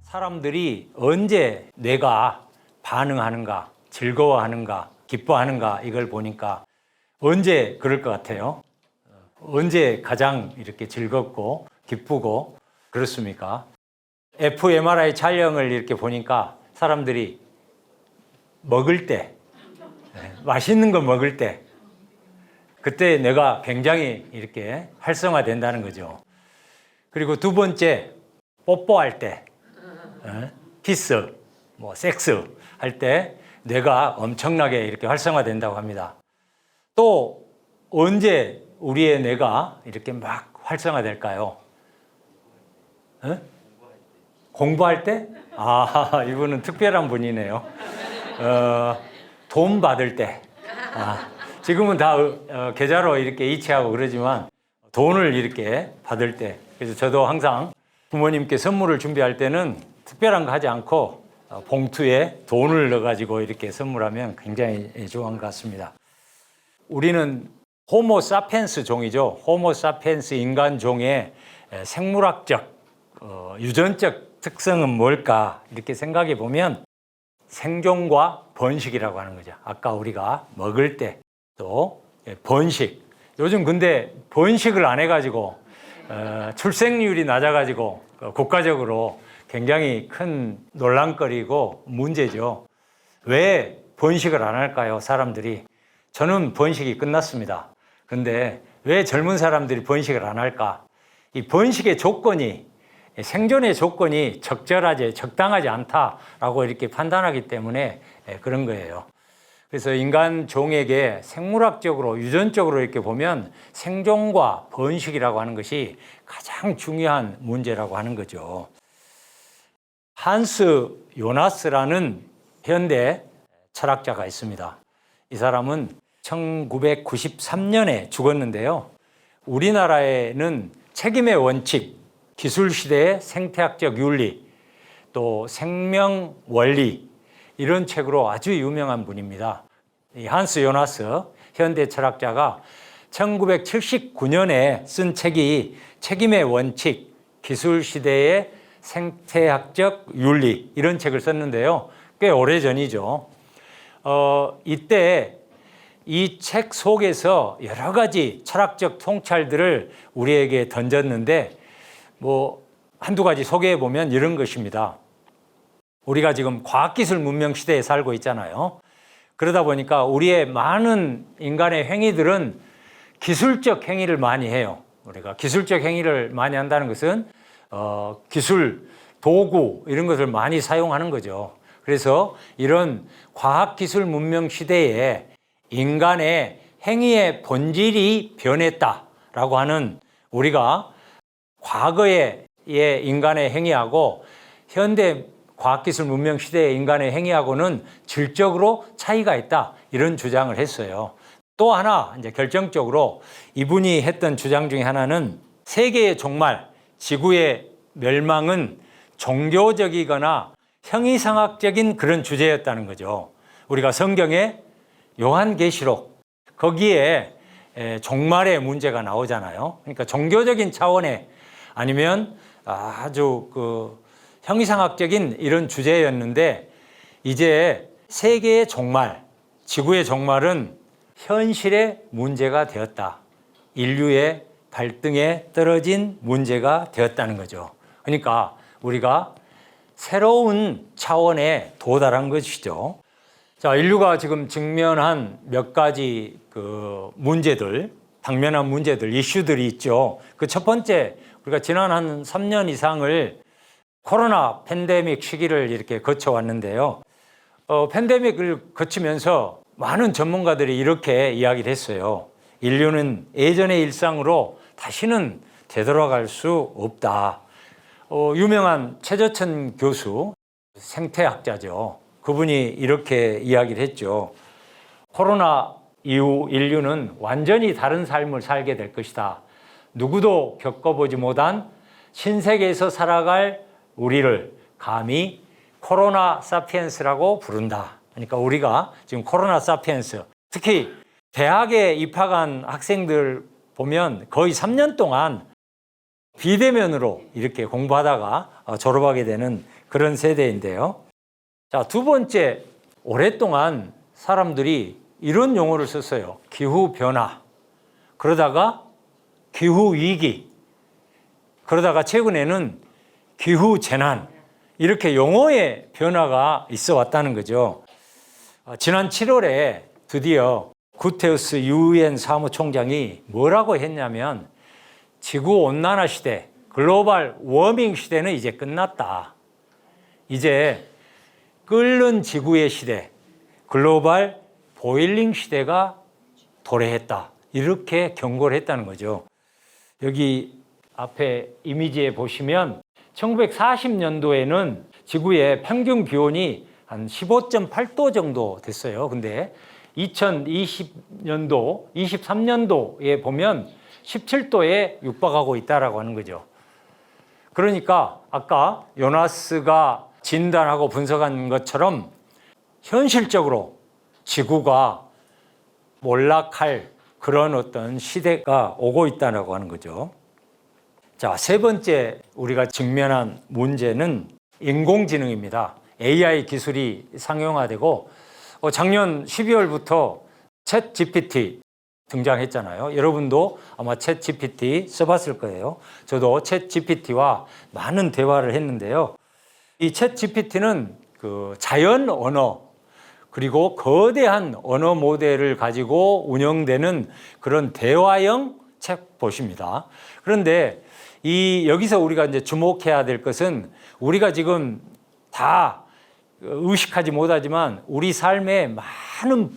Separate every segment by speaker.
Speaker 1: 사람들이 언제 뇌가 반응하는가, 즐거워하는가, 기뻐하는가 이걸 보니까 언제 그럴 것 같아요? 언제 가장 이렇게 즐겁고 기쁘고 그렇습니까? fMRI 촬영을 이렇게 보니까 사람들이 먹을 때, 맛있는 거 먹을 때, 그때 뇌가 굉장히 이렇게 활성화된다는 거죠. 그리고 두 번째, 뽀뽀할 때, 키스, 섹스 할 때 뇌가 엄청나게 이렇게 활성화된다고 합니다. 또 언제 우리의 뇌가 이렇게 막 활성화될까요? 공부할 때? 아, 이분은 특별한 분이네요. 돈 받을 때. 지금은 다 계좌로 이렇게 이체하고 그러지만 돈을 이렇게 받을 때. 그래서 저도 항상 부모님께 선물을 준비할 때는 특별한 거 하지 않고 봉투에 돈을 넣어가지고 이렇게 선물하면 굉장히 좋은 것 같습니다. 우리는 호모 사피엔스 종이죠. 호모 사피엔스 인간 종의 생물학적, 유전적 특성은 뭘까? 이렇게 생각해 보면 생존과 번식이라고 하는 거죠. 아까 우리가 먹을 때 또 번식. 요즘 근데 번식을 안 해가지고 출생률이 낮아가지고 국가적으로 굉장히 큰 논란거리고 문제죠. 왜 번식을 안 할까요? 사람들이. 저는 번식이 끝났습니다. 그런데 왜 젊은 사람들이 번식을 안 할까? 이 번식의 조건이, 생존의 조건이 적당하지 않다라고 이렇게 판단하기 때문에 그런 거예요. 그래서 인간 종에게 생물학적으로, 유전적으로 이렇게 보면 생존과 번식이라고 하는 것이 가장 중요한 문제라고 하는 거죠. 한스 요나스라는 현대 철학자가 있습니다. 이 사람은 1993년에 죽었는데요. 우리나라에는 책임의 원칙, 기술시대의 생태학적 윤리, 또 생명 원리 이런 책으로 아주 유명한 분입니다. 이 한스 요나스 현대 철학자가 1979년에 쓴 책이 책임의 원칙, 기술시대의 생태학적 윤리 이런 책을 썼는데요. 꽤 오래전이죠. 이때 이 책 속에서 여러 가지 철학적 통찰들을 우리에게 던졌는데 한두 가지 소개해 보면 이런 것입니다. 우리가 지금 과학기술 문명 시대에 살고 있잖아요. 그러다 보니까 우리의 많은 인간의 행위들은 기술적 행위를 많이 해요. 우리가 기술적 행위를 많이 한다는 것은 기술, 도구 이런 것을 많이 사용하는 거죠. 그래서 이런 과학기술 문명 시대에 인간의 행위의 본질이 변했다라고 하는 우리가 과거의 인간의 행위하고 현대 과학기술 문명 시대의 인간의 행위하고는 질적으로 차이가 있다 이런 주장을 했어요. 또 하나 이제 결정적으로 이분이 했던 주장 중에 하나는 세계의 종말, 지구의 멸망은 종교적이거나 형이상학적인 그런 주제였다는 거죠. 우리가 성경에 요한계시록 거기에 종말의 문제가 나오잖아요. 그러니까 종교적인 차원의 아니면 아주 형이상학적인 이런 주제였는데 이제 세계의 종말, 지구의 종말은 현실의 문제가 되었다. 인류의 발등에 떨어진 문제가 되었다는 거죠. 그러니까 우리가 새로운 차원에 도달한 것이죠. 자, 인류가 지금 직면한 몇 가지 문제들, 당면한 문제들, 이슈들이 있죠. 그 첫 번째, 우리가 지난 한 3년 이상을 코로나 팬데믹 시기를 이렇게 거쳐왔는데요. 팬데믹을 거치면서 많은 전문가들이 이렇게 이야기를 했어요. 인류는 예전의 일상으로 다시는 되돌아갈 수 없다. 유명한 최저천 교수, 생태학자죠. 그분이 이렇게 이야기를 했죠. 코로나 이후 인류는 완전히 다른 삶을 살게 될 것이다. 누구도 겪어보지 못한 신세계에서 살아갈 우리를 감히 코로나 사피엔스라고 부른다. 그러니까 우리가 지금 코로나 사피엔스, 특히 대학에 입학한 학생들 보면 거의 3년 동안 비대면으로 이렇게 공부하다가 졸업하게 되는 그런 세대인데요. 자, 두 번째, 오랫동안 사람들이 이런 용어를 썼어요. 기후변화. 그러다가 기후위기. 그러다가 최근에는 기후재난. 이렇게 용어의 변화가 있어 왔다는 거죠. 지난 7월에 드디어 구테우스 UN 사무총장이 뭐라고 했냐면 지구온난화 시대, 글로벌 워밍 시대는 이제 끝났다. 이제 끓는 지구의 시대, 글로벌 보일링 시대가 도래했다. 이렇게 경고를 했다는 거죠. 여기 앞에 이미지에 보시면 1940년도에는 지구의 평균 기온이 한 15.8도 정도 됐어요. 근데 2020년도, 23년도에 보면 17도에 육박하고 있다라고 하는 거죠. 그러니까 아까 요나스가 진단하고 분석한 것처럼 현실적으로 지구가 몰락할 그런 어떤 시대가 오고 있다고 하는 거죠. 자, 세 번째 우리가 직면한 문제는 인공지능입니다. AI 기술이 상용화되고 작년 12월부터 챗 GPT 등장했잖아요. 여러분도 아마 챗 GPT 써봤을 거예요. 저도 챗 GPT와 많은 대화를 했는데요. 이 챗 GPT는 그 자연 언어 그리고 거대한 언어 모델을 가지고 운영되는 그런 대화형 챗봇입니다. 그런데 여기서 우리가 이제 주목해야 될 것은 우리가 지금 다 의식하지 못하지만 우리 삶의 많은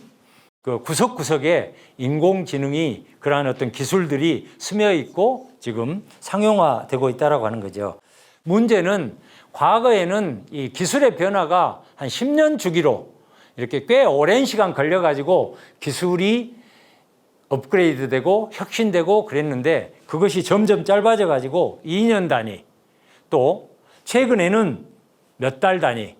Speaker 1: 그 구석구석에 인공지능이 그러한 어떤 기술들이 스며 있고 지금 상용화되고 있다고 하는 거죠. 문제는 과거에는 이 기술의 변화가 한 10년 주기로 이렇게 꽤 오랜 시간 걸려가지고 기술이 업그레이드 되고 혁신되고 그랬는데 그것이 점점 짧아져 가지고 2년 단위 또 최근에는 몇 달 단위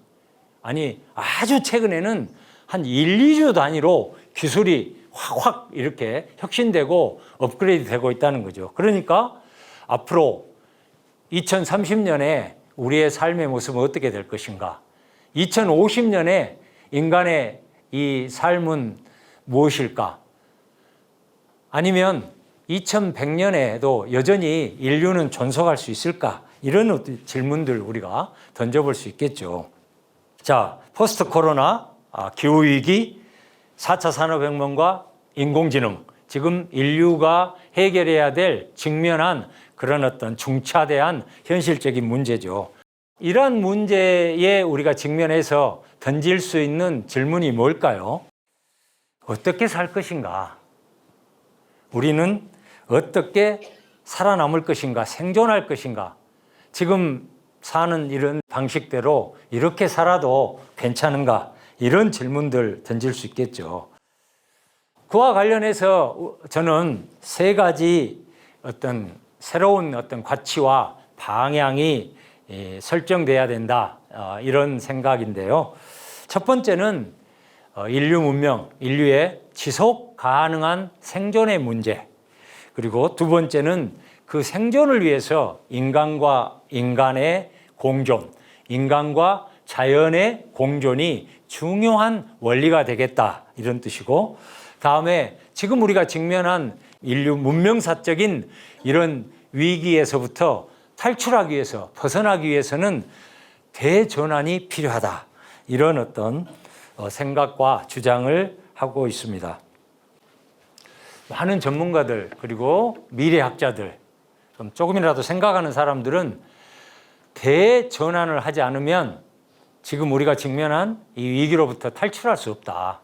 Speaker 1: 아니 아주 최근에는 한 1, 2주 단위로 기술이 확 이렇게 혁신되고 업그레이드 되고 있다는 거죠. 그러니까 앞으로 2030년에 우리의 삶의 모습은 어떻게 될 것인가? 2050년에 인간의 이 삶은 무엇일까? 아니면 2100년에도 여전히 인류는 존속할 수 있을까? 이런 질문들 우리가 던져볼 수 있겠죠. 자, 포스트 코로나, 기후위기, 4차 산업혁명과 인공지능, 지금 인류가 해결해야 될 직면한 그런 어떤 중차대한 현실적인 문제죠. 이러한 문제에 우리가 직면해서 던질 수 있는 질문이 뭘까요? 어떻게 살 것인가? 우리는 어떻게 살아남을 것인가? 생존할 것인가? 지금 사는 이런 방식대로 이렇게 살아도 괜찮은가? 이런 질문들 던질 수 있겠죠. 그와 관련해서 저는 세 가지 어떤 새로운 어떤 가치와 방향이 설정돼야 된다. 이런 생각인데요. 첫 번째는 인류 문명, 인류의 지속 가능한 생존의 문제. 그리고 두 번째는 그 생존을 위해서 인간과 인간의 공존, 인간과 자연의 공존이 중요한 원리가 되겠다. 이런 뜻이고, 다음에 지금 우리가 직면한 인류 문명사적인 이런 위기에서부터 탈출하기 위해서, 벗어나기 위해서는 대전환이 필요하다. 이런 어떤 생각과 주장을 하고 있습니다. 많은 전문가들 그리고 미래학자들 좀 조금이라도 생각하는 사람들은 대전환을 하지 않으면 지금 우리가 직면한 이 위기로부터 탈출할 수 없다.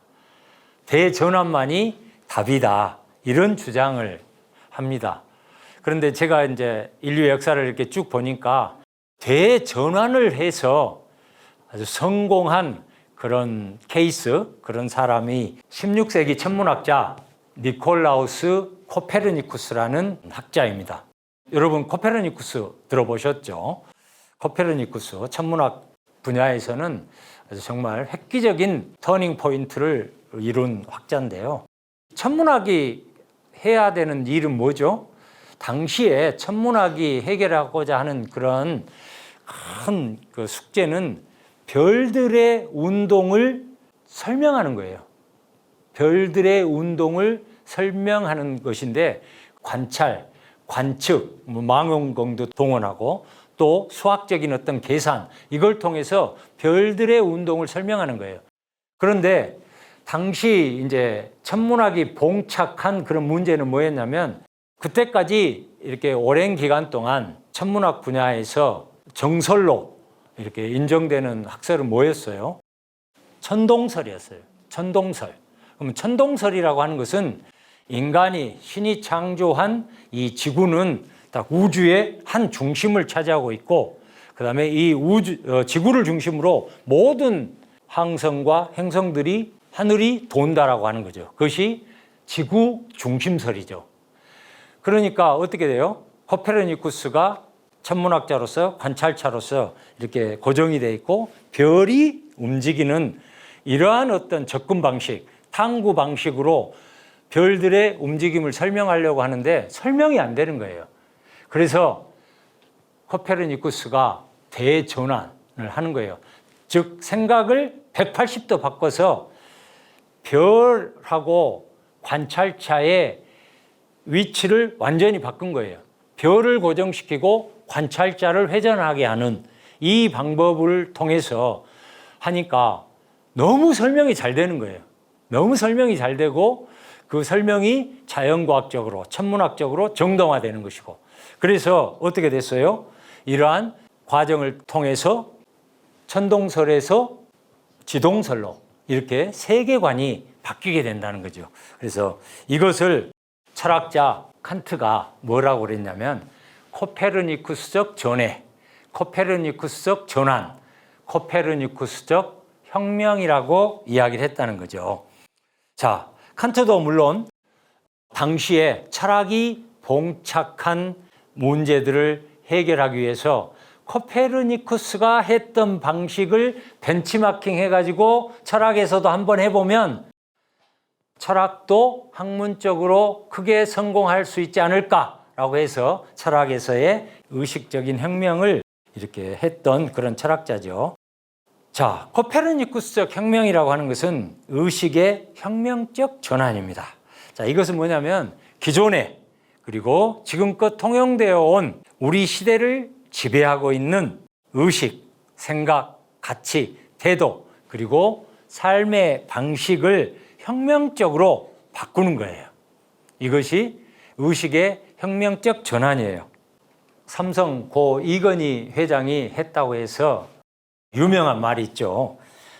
Speaker 1: 대전환만이 답이다. 이런 주장을 합니다. 그런데 제가 이제 인류의 역사를 이렇게 쭉 보니까 대전환을 해서 아주 성공한 그런 케이스, 그런 사람이 16세기 천문학자 니콜라우스 코페르니쿠스라는 학자입니다. 여러분 코페르니쿠스 들어보셨죠? 코페르니쿠스 천문학 분야에서는 아주 정말 획기적인 터닝 포인트를 이룬 학자인데요. 천문학이 해야 되는 일은 뭐죠? 당시에 천문학이 해결하고자 하는 그런 큰 그 숙제는 별들의 운동을 설명하는 거예요. 별들의 운동을 설명하는 것인데 관찰, 관측, 망원경도 동원하고 또 수학적인 어떤 계산 이걸 통해서 별들의 운동을 설명하는 거예요. 그런데 당시 이제 천문학이 봉착한 그런 문제는 뭐였냐면 그때까지 이렇게 오랜 기간 동안 천문학 분야에서 정설로 이렇게 인정되는 학설은 뭐였어요? 천동설이었어요. 천동설. 그럼 천동설이라고 하는 것은 인간이 신이 창조한 이 지구는 딱 우주의 한 중심을 차지하고 있고 그다음에 이 지구를 중심으로 모든 항성과 행성들이 하늘이 돈다라고 하는 거죠. 그것이 지구 중심설이죠. 그러니까 어떻게 돼요? 코페르니쿠스가 천문학자로서 관찰차로서 이렇게 고정이 돼 있고 별이 움직이는 이러한 어떤 접근 방식, 탐구 방식으로 별들의 움직임을 설명하려고 하는데 설명이 안 되는 거예요. 그래서 코페르니쿠스가 대전환을 하는 거예요. 즉 생각을 180도 바꿔서 별하고 관찰차의 위치를 완전히 바꾼 거예요. 별을 고정시키고 관찰자를 회전하게 하는 이 방법을 통해서 하니까 너무 설명이 잘 되는 거예요. 너무 설명이 잘 되고 그 설명이 자연과학적으로 천문학적으로 정당화되는 것이고 그래서 어떻게 됐어요? 이러한 과정을 통해서 천동설에서 지동설로 이렇게 세계관이 바뀌게 된다는 거죠. 그래서 이것을 철학자 칸트가 뭐라고 그랬냐면 코페르니쿠스적 전해, 코페르니쿠스적 전환, 코페르니쿠스적 혁명이라고 이야기를 했다는 거죠. 자, 칸트도 물론 당시에 철학이 봉착한 문제들을 해결하기 위해서 코페르니쿠스가 했던 방식을 벤치마킹 해가지고 철학에서도 한번 해보면 철학도 학문적으로 크게 성공할 수 있지 않을까라고 해서 철학에서의 의식적인 혁명을 이렇게 했던 그런 철학자죠. 자, 코페르니쿠스적 혁명이라고 하는 것은 의식의 혁명적 전환입니다. 자, 이것은 뭐냐면 기존에 그리고 지금껏 통용되어 온 우리 시대를 지배하고 있는 의식, 생각, 가치, 태도 그리고 삶의 방식을 혁명적으로 바꾸는 거예요. 이것이 의식의 혁명적 전환이에요. 삼성 고 이건희 회장이 했다고 해서 유명한 말이 있죠.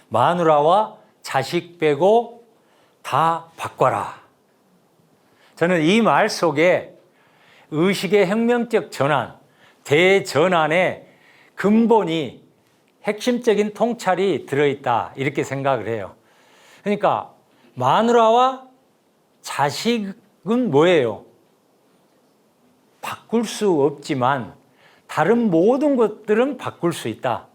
Speaker 1: 마누라와 자식 빼고 다 바꿔라. 저는 이 말 속에 의식의 혁명적 전환, 대전환의 근본이 핵심적인 통찰이 들어있다 이렇게 생각을 해요. 그러니까 마누라와 자식은 뭐예요? 바꿀 수 없지만 다른 모든 것들은 바꿀 수 있다.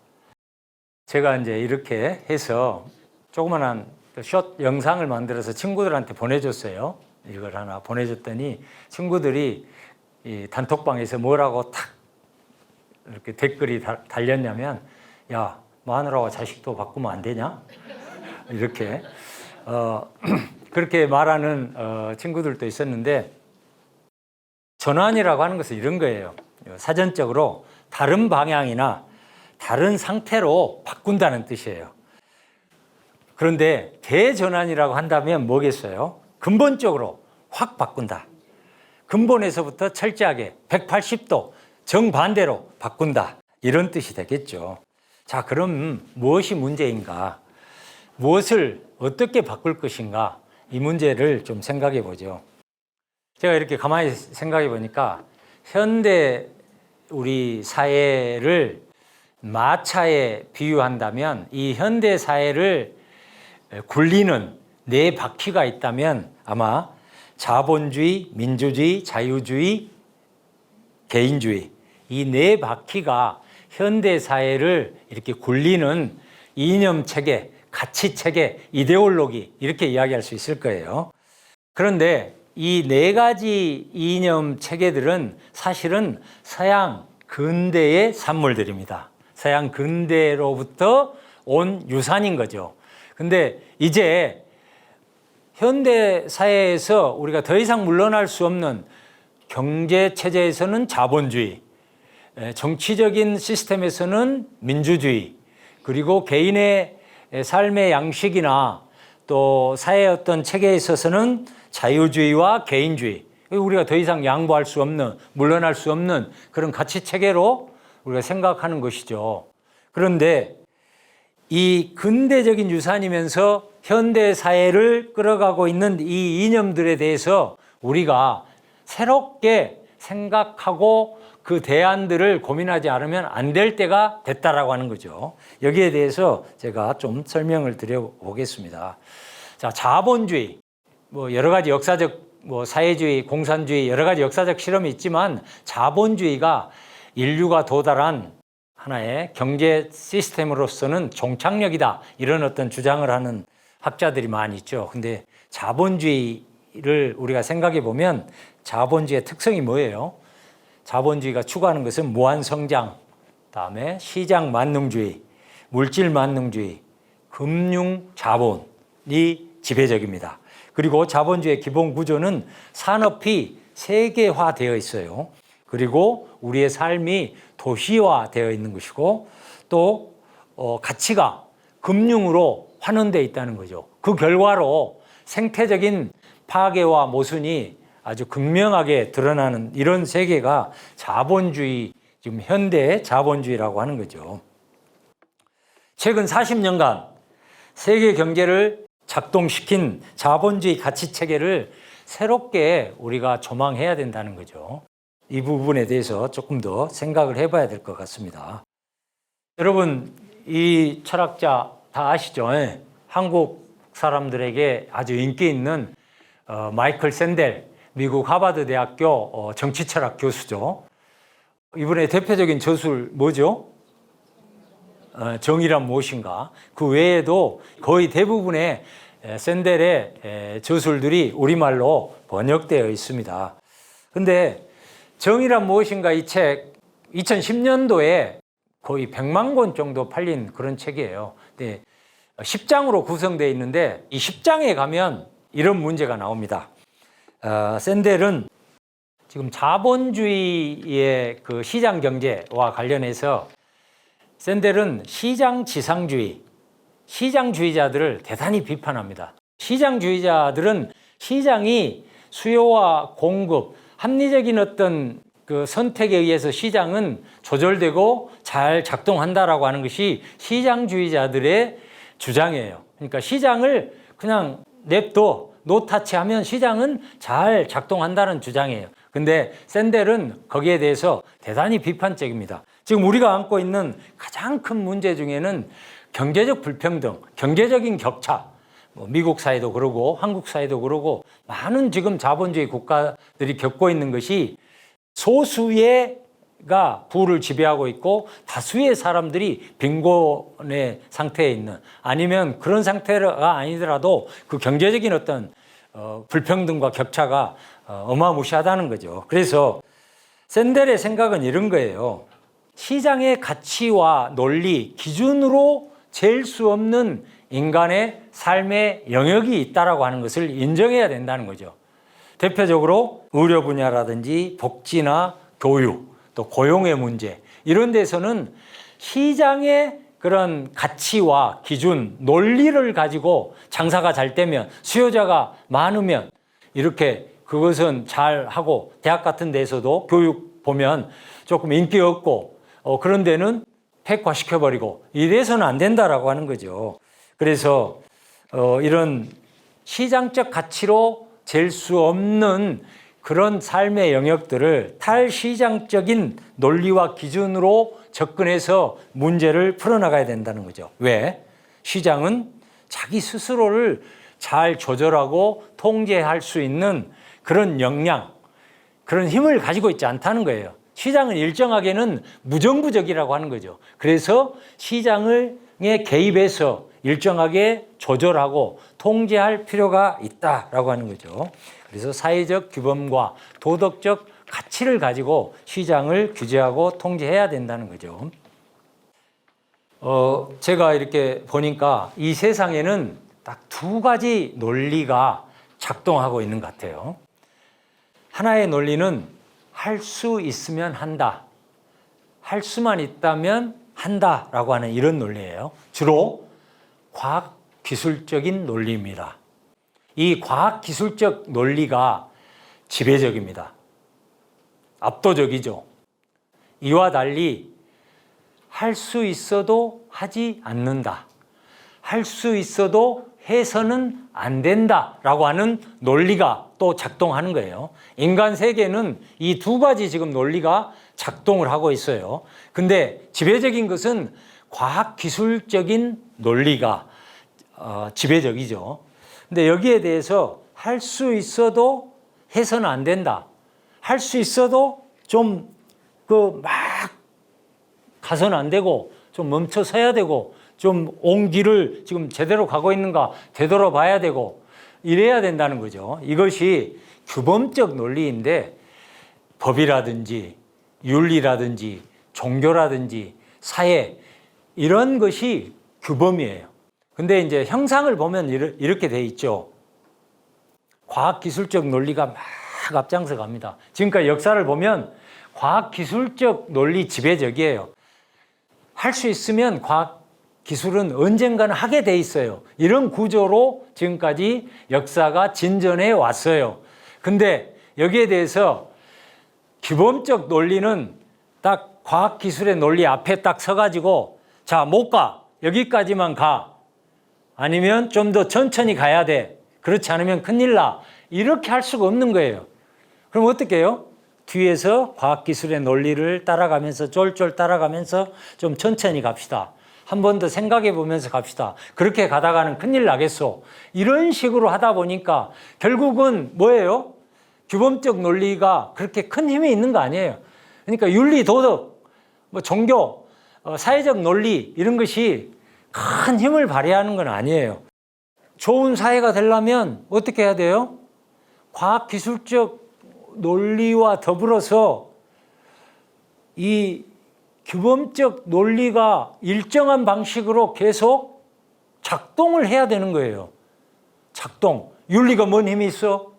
Speaker 1: 제가 이제 이렇게 해서 조그만한 숏 영상을 만들어서 친구들한테 보내줬어요. 이걸 하나 보내줬더니 친구들이 이 단톡방에서 뭐라고 탁 이렇게 댓글이 달렸냐면 야, 마누라와 자식도 바꾸면 안 되냐? 이렇게 그렇게 말하는 친구들도 있었는데 전환이라고 하는 것은 이런 거예요. 사전적으로 다른 방향이나 다른 상태로 바꾼다는 뜻이에요. 그런데 대전환이라고 한다면 뭐겠어요? 근본적으로 확 바꾼다. 근본에서부터 철저하게 180도 정반대로 바꾼다. 이런 뜻이 되겠죠. 자, 그럼 무엇이 문제인가? 무엇을 어떻게 바꿀 것인가? 이 문제를 좀 생각해 보죠. 제가 이렇게 가만히 생각해 보니까 현대 우리 사회를 마차에 비유한다면 이 현대 사회를 굴리는 네 바퀴가 있다면 아마 자본주의, 민주주의, 자유주의, 개인주의 이 네 바퀴가 현대 사회를 이렇게 굴리는 이념 체계, 가치 체계, 이데올로기 이렇게 이야기할 수 있을 거예요. 그런데 이 네 가지 이념 체계들은 사실은 서양 근대의 산물들입니다. 서양 근대로부터 온 유산인 거죠. 근데 이제 현대 사회에서 우리가 더 이상 물러날 수 없는 경제 체제에서는 자본주의, 정치적인 시스템에서는 민주주의, 그리고 개인의 삶의 양식이나 또 사회의 어떤 체계에 있어서는 자유주의와 개인주의, 우리가 더 이상 양보할 수 없는, 물러날 수 없는 그런 가치 체계로 우리가 생각하는 것이죠. 그런데 이 근대적인 유산이면서 현대 사회를 끌어가고 있는 이 이념들에 대해서 우리가 새롭게 생각하고 그 대안들을 고민하지 않으면 안 될 때가 됐다라고 하는 거죠. 여기에 대해서 제가 좀 설명을 드려보겠습니다. 자, 자본주의, 여러 가지 역사적 사회주의, 공산주의 여러 가지 역사적 실험이 있지만 자본주의가 인류가 도달한 하나의 경제 시스템으로서는 종착역이다, 이런 어떤 주장을 하는 학자들이 많이 있죠. 근데 자본주의를 우리가 생각해 보면 자본주의의 특성이 뭐예요? 자본주의가 추구하는 것은 무한성장, 그다음에 시장만능주의, 물질만능주의, 금융자본이 지배적입니다. 그리고 자본주의의 기본 구조는 산업이 세계화되어 있어요. 그리고 우리의 삶이 도시화되어 있는 것이고, 또 가치가 금융으로 환원되어 있다는 거죠. 그 결과로 생태적인 파괴와 모순이 아주 극명하게 드러나는 이런 세계가 자본주의, 지금 현대의 자본주의라고 하는 거죠. 최근 40년간 세계 경제를 작동시킨 자본주의 가치 체계를 새롭게 우리가 조망해야 된다는 거죠. 이 부분에 대해서 조금 더 생각을 해봐야 될 것 같습니다. 여러분, 이 철학자 다 아시죠? 한국 사람들에게 아주 인기 있는 마이클 샌델, 미국 하버드 대학교 정치철학 교수죠. 이분의 대표적인 저술 뭐죠? 정의란 무엇인가. 그 외에도 거의 대부분의 샌델의 저술들이 우리말로 번역되어 있습니다. 근데 정의란 무엇인가 이 책 2010년도에 거의 100만 권 정도 팔린 그런 책이에요. 네, 10장으로 구성되어 있는데 이 10장에 가면 이런 문제가 나옵니다. 샌델은 지금 자본주의의 그 시장 경제와 관련해서 샌델은 시장지상주의, 시장주의자들을 대단히 비판합니다. 시장주의자들은 시장이 수요와 공급, 합리적인 어떤 그 선택에 의해서 시장은 조절되고 잘 작동한다라고 하는 것이 시장주의자들의 주장이에요. 그러니까 시장을 그냥 냅둬 노타치하면 시장은 잘 작동한다는 주장이에요. 근데 샌델은 거기에 대해서 대단히 비판적입니다. 지금 우리가 안고 있는 가장 큰 문제 중에는 경제적 불평등, 경제적인 격차, 미국 사회도 그러고 한국 사회도 그러고 많은 지금 자본주의 국가들이 겪고 있는 것이 소수가 부를 지배하고 있고 다수의 사람들이 빈곤의 상태에 있는, 아니면 그런 상태가 아니더라도 그 경제적인 어떤 불평등과 격차가 어마무시하다는 거죠. 그래서 샌델의 생각은 이런 거예요. 시장의 가치와 논리, 기준으로 잴 수 없는 인간의 삶의 영역이 있다라고 하는 것을 인정해야 된다는 거죠. 대표적으로 의료 분야라든지 복지나 교육, 또 고용의 문제, 이런 데서는 시장의 그런 가치와 기준, 논리를 가지고 장사가 잘 되면, 수요자가 많으면 이렇게 그것은 잘 하고, 대학 같은 데서도 교육 보면 조금 인기 없고 그런 데는 폐과시켜버리고, 이래서는 안 된다라고 하는 거죠. 그래서 이런 시장적 가치로 잴 수 없는 그런 삶의 영역들을 탈시장적인 논리와 기준으로 접근해서 문제를 풀어나가야 된다는 거죠. 왜? 시장은 자기 스스로를 잘 조절하고 통제할 수 있는 그런 역량, 그런 힘을 가지고 있지 않다는 거예요. 시장은 일정하게는 무정부적이라고 하는 거죠. 그래서 시장에 개입해서 일정하게 조절하고 통제할 필요가 있다라고 하는 거죠. 그래서 사회적 규범과 도덕적 가치를 가지고 시장을 규제하고 통제해야 된다는 거죠. 제가 이렇게 보니까 이 세상에는 딱 두 가지 논리가 작동하고 있는 것 같아요. 하나의 논리는 할 수 있으면 한다. 할 수만 있다면 한다라고 하는 이런 논리예요. 주로 과학기술적인 논리입니다. 이 과학기술적 논리가 지배적입니다. 압도적이죠. 이와 달리 할 수 있어도 하지 않는다. 할 수 있어도 해서는 안 된다라고 하는 논리가 또 작동하는 거예요. 인간 세계는 이 두 가지 지금 논리가 작동을 하고 있어요. 근데 지배적인 것은 과학기술적인 논리가 지배적이죠. 근데 여기에 대해서 할 수 있어도 해서는 안 된다. 할 수 있어도 좀 막 가서는 안 되고 좀 멈춰 서야 되고 좀 온 길을 지금 제대로 가고 있는가 되돌아봐야 되고 이래야 된다는 거죠. 이것이 규범적 논리인데 법이라든지 윤리라든지 종교라든지 사회 이런 것이 규범이에요. 근데 이제 형상을 보면 이렇게 돼 있죠. 과학기술적 논리가 막 앞장서 갑니다. 지금까지 역사를 보면 과학기술적 논리 지배적이에요. 할 수 있으면 과학기술은 언젠가는 하게 돼 있어요. 이런 구조로 지금까지 역사가 진전해 왔어요. 근데 여기에 대해서 규범적 논리는 딱 과학기술의 논리 앞에 딱 서가지고 자, 못 가. 여기까지만 가. 아니면 좀 더 천천히 가야 돼. 그렇지 않으면 큰일 나. 이렇게 할 수가 없는 거예요. 그럼 어떻게 해요? 뒤에서 과학기술의 논리를 따라가면서 쫄쫄 따라가면서 좀 천천히 갑시다. 한 번 더 생각해 보면서 갑시다. 그렇게 가다가는 큰일 나겠소. 이런 식으로 하다 보니까 결국은 뭐예요? 규범적 논리가 그렇게 큰 힘이 있는 거 아니에요. 그러니까 윤리, 도덕, 종교, 사회적 논리 이런 것이 큰 힘을 발휘하는 건 아니에요. 좋은 사회가 되려면 어떻게 해야 돼요? 과학기술적 논리와 더불어서 이 규범적 논리가 일정한 방식으로 계속 작동을 해야 되는 거예요. 작동. 윤리가 뭔 힘이 있어?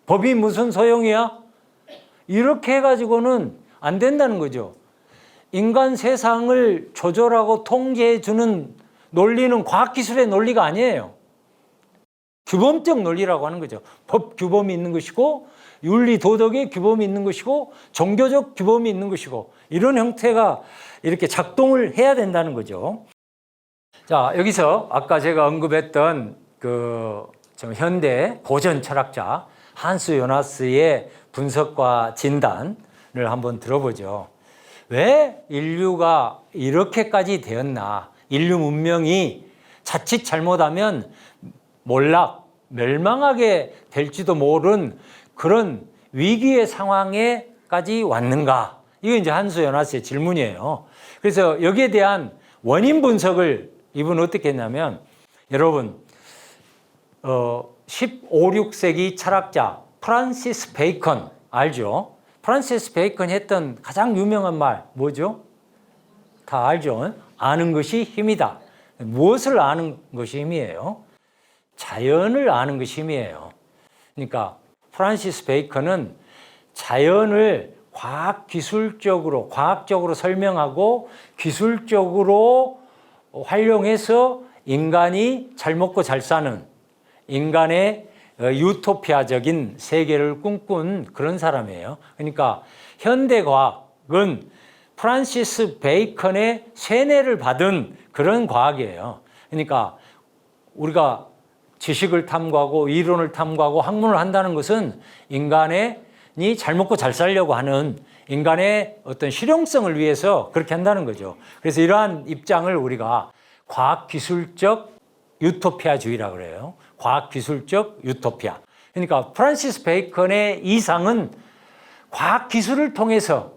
Speaker 1: 법이 무슨 소용이야? 이렇게 해가지고는 안 된다는 거죠. 인간 세상을 조절하고 통제해주는 논리는 과학기술의 논리가 아니에요. 규범적 논리라고 하는 거죠. 법 규범이 있는 것이고 윤리 도덕의 규범이 있는 것이고 종교적 규범이 있는 것이고 이런 형태가 이렇게 작동을 해야 된다는 거죠. 자, 여기서 아까 제가 언급했던 좀 현대 고전 철학자 한스 요나스의 분석과 진단을 한번 들어보죠. 왜 인류가 이렇게까지 되었나? 인류 문명이 자칫 잘못하면 몰락, 멸망하게 될지도 모른 그런 위기의 상황에까지 왔는가? 이게 이제 한스 요나스의 질문이에요. 그래서 여기에 대한 원인 분석을 이분은 어떻게 했냐면, 여러분, 15, 16세기 철학자 프란시스 베이컨 알죠? 프란시스 베이컨이 했던 가장 유명한 말 뭐죠? 다 알죠? 아는 것이 힘이다. 무엇을 아는 것이 힘이에요? 자연을 아는 것이 힘이에요. 그러니까 프란시스 베이컨은 자연을 과학적으로 설명하고 기술적으로 활용해서 인간이 잘 먹고 잘 사는 인간의 유토피아적인 세계를 꿈꾼 그런 사람이에요. 그러니까 현대과학은 프란시스 베이컨의 세뇌를 받은 그런 과학이에요. 그러니까 우리가 지식을 탐구하고 이론을 탐구하고 학문을 한다는 것은 인간이 잘 먹고 잘 살려고 하는 인간의 어떤 실용성을 위해서 그렇게 한다는 거죠. 그래서 이러한 입장을 우리가 과학기술적 유토피아주의라고 그래요. 과학기술적 유토피아. 그러니까 프란시스 베이컨의 이상은 과학기술을 통해서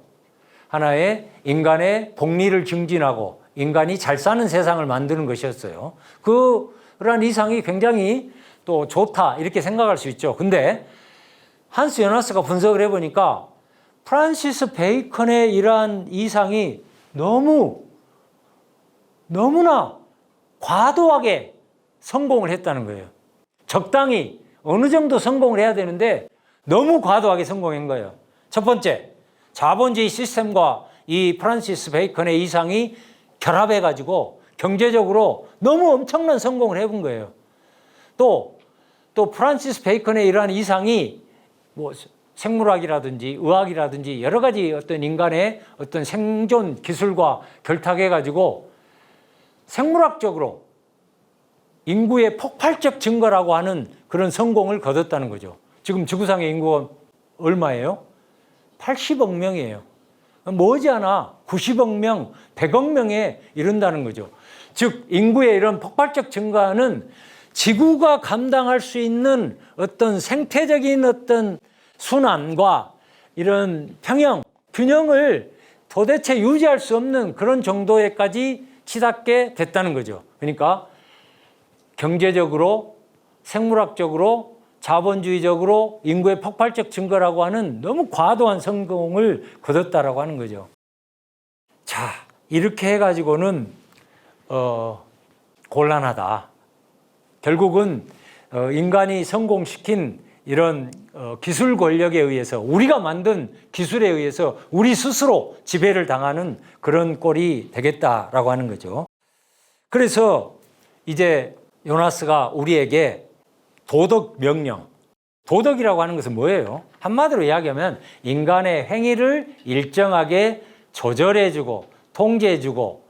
Speaker 1: 하나의 인간의 복리를 증진하고 인간이 잘 사는 세상을 만드는 것이었어요. 그러한 이상이 굉장히 또 좋다 이렇게 생각할 수 있죠. 근데 한스 요나스가 분석을 해보니까 프란시스 베이컨의 이러한 이상이 너무 너무나 과도하게 성공을 했다는 거예요. 적당히 어느 정도 성공을 해야 되는데 너무 과도하게 성공한 거예요. 첫 번째, 자본주의 시스템과 이 프란시스 베이컨의 이상이 결합해가지고 경제적으로 너무 엄청난 성공을 해본 거예요. 또 프란시스 베이컨의 이러한 이상이 뭐 생물학이라든지 의학이라든지 여러 가지 어떤 인간의 어떤 생존 기술과 결탁해가지고 생물학적으로 인구의 폭발적 증가라고 하는 그런 성공을 거뒀다는 거죠. 지금 지구상의 인구가 얼마예요? 80억 명이에요. 머지않아 90억 명, 100억 명에 이른다는 거죠. 즉 인구의 이런 폭발적 증가는 지구가 감당할 수 있는 어떤 생태적인 어떤 순환과 이런 평형, 균형을 도대체 유지할 수 없는 그런 정도에까지 치닫게 됐다는 거죠. 그러니까 경제적으로, 생물학적으로, 자본주의적으로 인구의 폭발적 증가라고 하는 너무 과도한 성공을 거뒀다라고 하는 거죠. 자, 이렇게 해가지고는 곤란하다. 결국은 인간이 성공시킨 이런 기술 권력에 의해서 우리가 만든 기술에 의해서 우리 스스로 지배를 당하는 그런 꼴이 되겠다라고 하는 거죠. 그래서 이제 요나스가 우리에게 도덕 명령, 도덕이라고 하는 것은 뭐예요? 한마디로 이야기하면 인간의 행위를 일정하게 조절해주고 통제해주고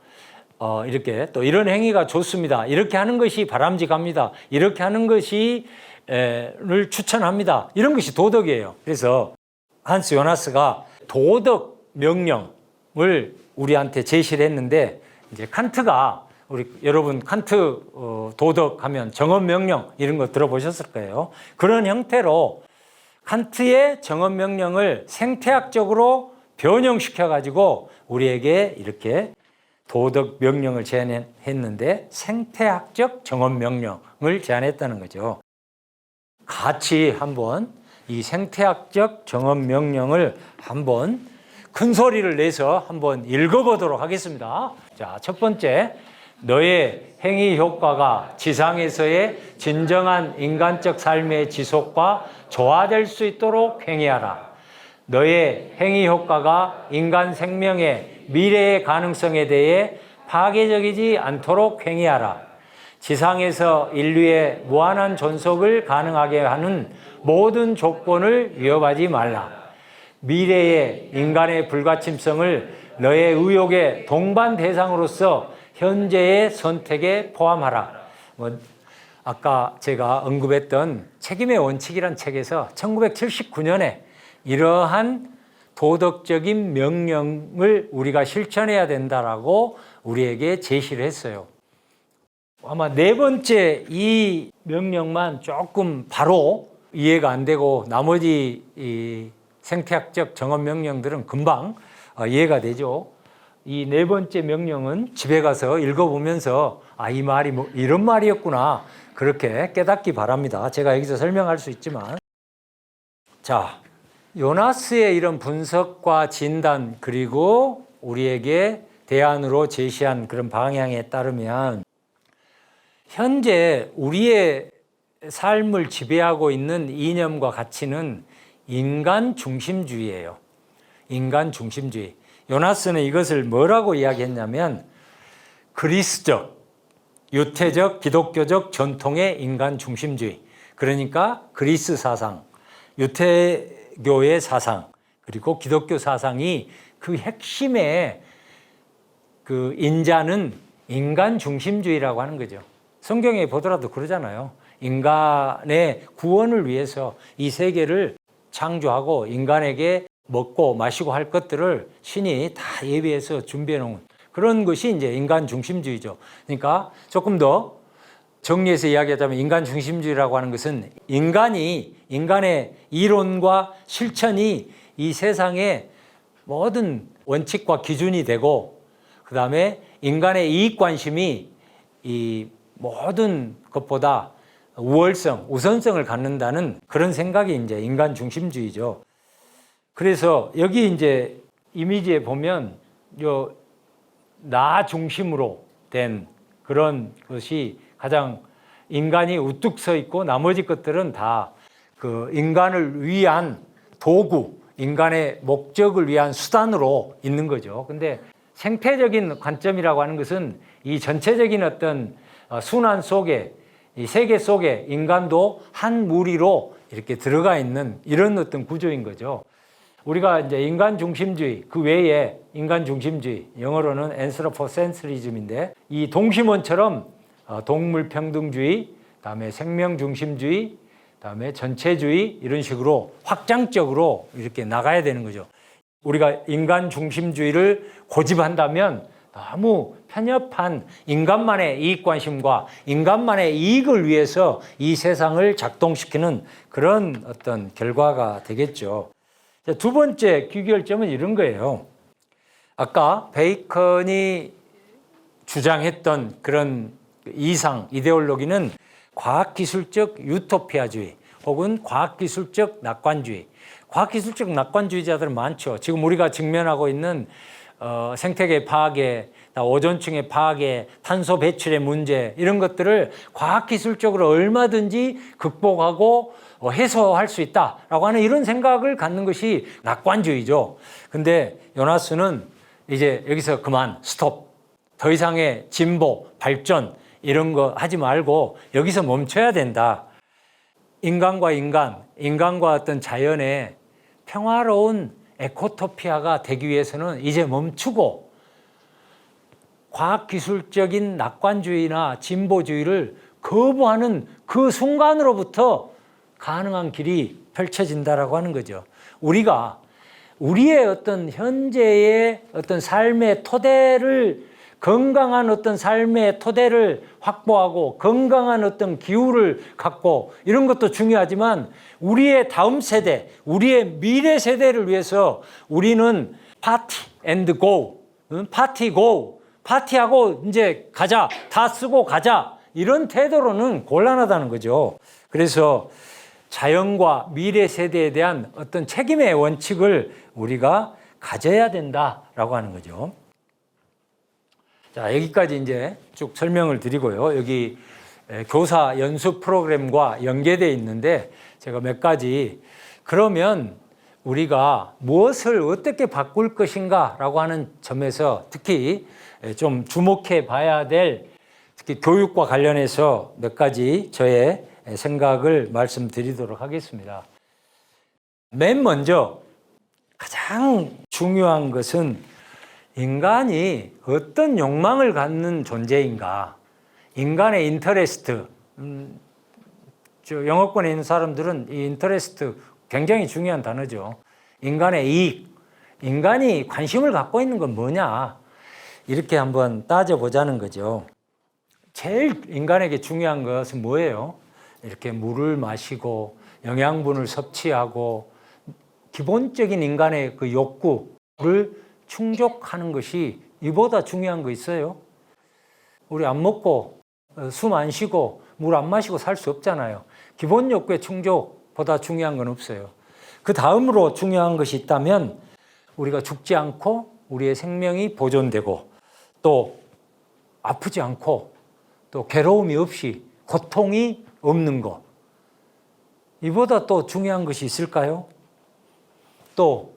Speaker 1: 이렇게 또 이런 행위가 좋습니다. 이렇게 하는 것이 바람직합니다. 이렇게 하는 것이 를 추천합니다. 이런 것이 도덕이에요. 그래서 한스 요나스가 도덕 명령을 우리한테 제시를 했는데 이제 칸트가 여러분 칸트 도덕하면 정언 명령 이런 거 들어보셨을 거예요. 그런 형태로 칸트의 정언 명령을 생태학적으로 변형시켜 가지고 우리에게 이렇게 도덕 명령을 제안했는데 생태학적 정언 명령을 제안했다는 거죠. 같이 한번 이 생태학적 정언 명령을 한번 큰 소리를 내서 한번 읽어보도록 하겠습니다. 자, 첫 번째, 너의 행위 효과가 지상에서의 진정한 인간적 삶의 지속과 조화될 수 있도록 행위하라. 너의 행위 효과가 인간 생명의 미래의 가능성에 대해 파괴적이지 않도록 행위하라. 지상에서 인류의 무한한 존속을 가능하게 하는 모든 조건을 위협하지 말라. 미래의 인간의 불가침성을 너의 의욕의 동반 대상으로서 현재의 선택에 포함하라. 아까 제가 언급했던 책임의 원칙이란 책에서 1979년에 이러한 도덕적인 명령을 우리가 실천해야 된다라고 우리에게 제시를 했어요. 아마 네 번째 이 명령만 조금 바로 이해가 안 되고 나머지 이 생태학적 정언 명령들은 금방 이해가 되죠. 이 네 번째 명령은 집에 가서 읽어보면서 이 말이 뭐 이런 말이었구나 그렇게 깨닫기 바랍니다. 제가 여기서 설명할 수 있지만 자, 요나스의 이런 분석과 진단 그리고 우리에게 대안으로 제시한 그런 방향에 따르면 현재 우리의 삶을 지배하고 있는 이념과 가치는 인간 중심주의예요. 인간 중심주의. 요나스는 이것을 뭐라고 이야기했냐면 그리스적, 유태적, 기독교적 전통의 인간 중심주의. 그러니까 그리스 사상, 유태교의 사상, 그리고 기독교 사상이 그 핵심의 그 인자는 인간 중심주의라고 하는 거죠. 성경에 보더라도 그러잖아요. 인간의 구원을 위해서 이 세계를 창조하고 인간에게 먹고 마시고 할 것들을 신이 다 예비해서 준비해 놓은 그런 것이 이제 인간 중심주의죠. 그러니까 조금 더 정리해서 이야기하자면 인간 중심주의라고 하는 것은 인간의 이론과 실천이 이 세상의 모든 원칙과 기준이 되고 그 다음에 인간의 이익 관심이 이 모든 것보다 우선성을 갖는다는 그런 생각이 이제 인간 중심주의죠. 그래서 여기 이제 이미지에 보면 나 중심으로 된 그런 것이 가장 인간이 우뚝 서 있고 나머지 것들은 다 그 인간을 위한 도구, 인간의 목적을 위한 수단으로 있는 거죠. 근데 생태적인 관점이라고 하는 것은 이 전체적인 어떤 순환 속에, 이 세계 속에 인간도 한 무리로 이렇게 들어가 있는 이런 어떤 구조인 거죠. 우리가 이제 인간 중심주의, 그 외에 인간 중심주의, 영어로는 anthropocentrism인데, 이 동심원처럼 동물 평등주의, 그다음에 생명 중심주의, 그다음에 전체주의, 이런 식으로 확장적으로 이렇게 나가야 되는 거죠. 우리가 인간 중심주의를 고집한다면 너무 편협한 인간만의 이익관심과 인간만의 이익을 위해서 이 세상을 작동시키는 그런 어떤 결과가 되겠죠. 두 번째 귀결점은 이런 거예요. 아까 베이컨이 주장했던 그런 이상, 이데올로기는 과학기술적 유토피아주의 혹은 과학기술적 낙관주의. 과학기술적 낙관주의자들은 많죠. 지금 우리가 직면하고 있는 생태계 파괴, 오존층의 파괴, 탄소 배출의 문제, 이런 것들을 과학기술적으로 얼마든지 극복하고 해소할 수 있다라고 하는 이런 생각을 갖는 것이 낙관주의죠. 근데 요나스는 이제 여기서 그만, 스톱. 더 이상의 진보, 발전 이런 거 하지 말고 여기서 멈춰야 된다. 인간과 인간, 인간과 어떤 자연의 평화로운 에코토피아가 되기 위해서는 이제 멈추고 과학기술적인 낙관주의나 진보주의를 거부하는 그 순간으로부터 가능한 길이 펼쳐진다라고 하는 거죠. 우리가 우리의 어떤 현재의 어떤 삶의 토대를, 건강한 어떤 삶의 토대를 확보하고 건강한 어떤 기후를 갖고, 이런 것도 중요하지만 우리의 다음 세대, 우리의 미래 세대를 위해서 우리는 파티 앤드 고, 파티 고, 파티하고 이제 가자, 다 쓰고 가자, 이런 태도로는 곤란하다는 거죠. 그래서 자연과 미래 세대에 대한 어떤 책임의 원칙을 우리가 가져야 된다라고 하는 거죠. 자, 여기까지 이제 쭉 설명을 드리고요. 여기 교사 연수 프로그램과 연계되어 있는데 제가 몇 가지, 그러면 우리가 무엇을 어떻게 바꿀 것인가라고 하는 점에서 특히 좀 주목해 봐야 될, 특히 교육과 관련해서 몇 가지 저의 생각을 말씀드리도록 하겠습니다. 맨 먼저 가장 중요한 것은 인간이 어떤 욕망을 갖는 존재인가, 인간의 인터레스트. 영어권에 있는 사람들은 이 인터레스트 굉장히 중요한 단어죠. 인간의 이익, 인간이 관심을 갖고 있는 건 뭐냐, 이렇게 한번 따져보자는 거죠. 제일 인간에게 중요한 것은 뭐예요? 이렇게 물을 마시고 영양분을 섭취하고 기본적인 인간의 그 욕구를 충족하는 것이, 이보다 중요한 거 있어요? 우리 안 먹고 숨 안 쉬고 물 안 마시고 살 수 없잖아요. 기본 욕구의 충족보다 중요한 건 없어요. 그 다음으로 중요한 것이 있다면 우리가 죽지 않고 우리의 생명이 보존되고 또 아프지 않고 또 괴로움이 없이 고통이 없는 것, 이보다 또 중요한 것이 있을까요? 또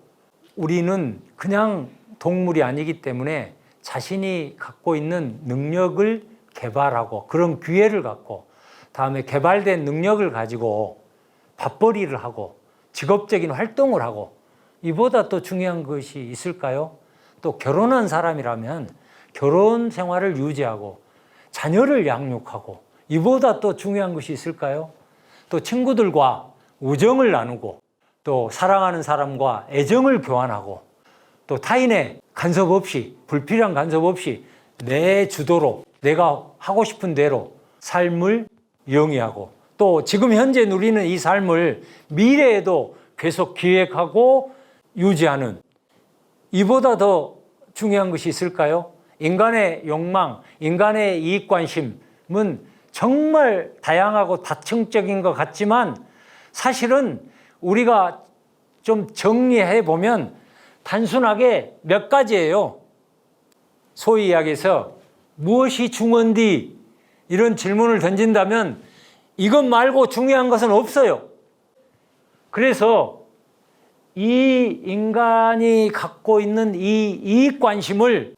Speaker 1: 우리는 그냥 동물이 아니기 때문에 자신이 갖고 있는 능력을 개발하고 그런 기회를 갖고, 다음에 개발된 능력을 가지고 밥벌이를 하고 직업적인 활동을 하고, 이보다 또 중요한 것이 있을까요? 또 결혼한 사람이라면 결혼 생활을 유지하고 자녀를 양육하고, 이보다 또 중요한 것이 있을까요? 또 친구들과 우정을 나누고 또 사랑하는 사람과 애정을 교환하고 또 타인의 간섭 없이, 불필요한 간섭 없이 내 주도로 내가 하고 싶은 대로 삶을 영위하고 또 지금 현재 누리는 이 삶을 미래에도 계속 기획하고 유지하는, 이보다 더 중요한 것이 있을까요? 인간의 욕망, 인간의 이익관심은 정말 다양하고 다층적인 것 같지만 사실은 우리가 좀 정리해 보면 단순하게 몇 가지예요. 소위 이야기해서 무엇이 중헌디? 이런 질문을 던진다면 이것 말고 중요한 것은 없어요. 그래서 이 인간이 갖고 있는 이 이익관심을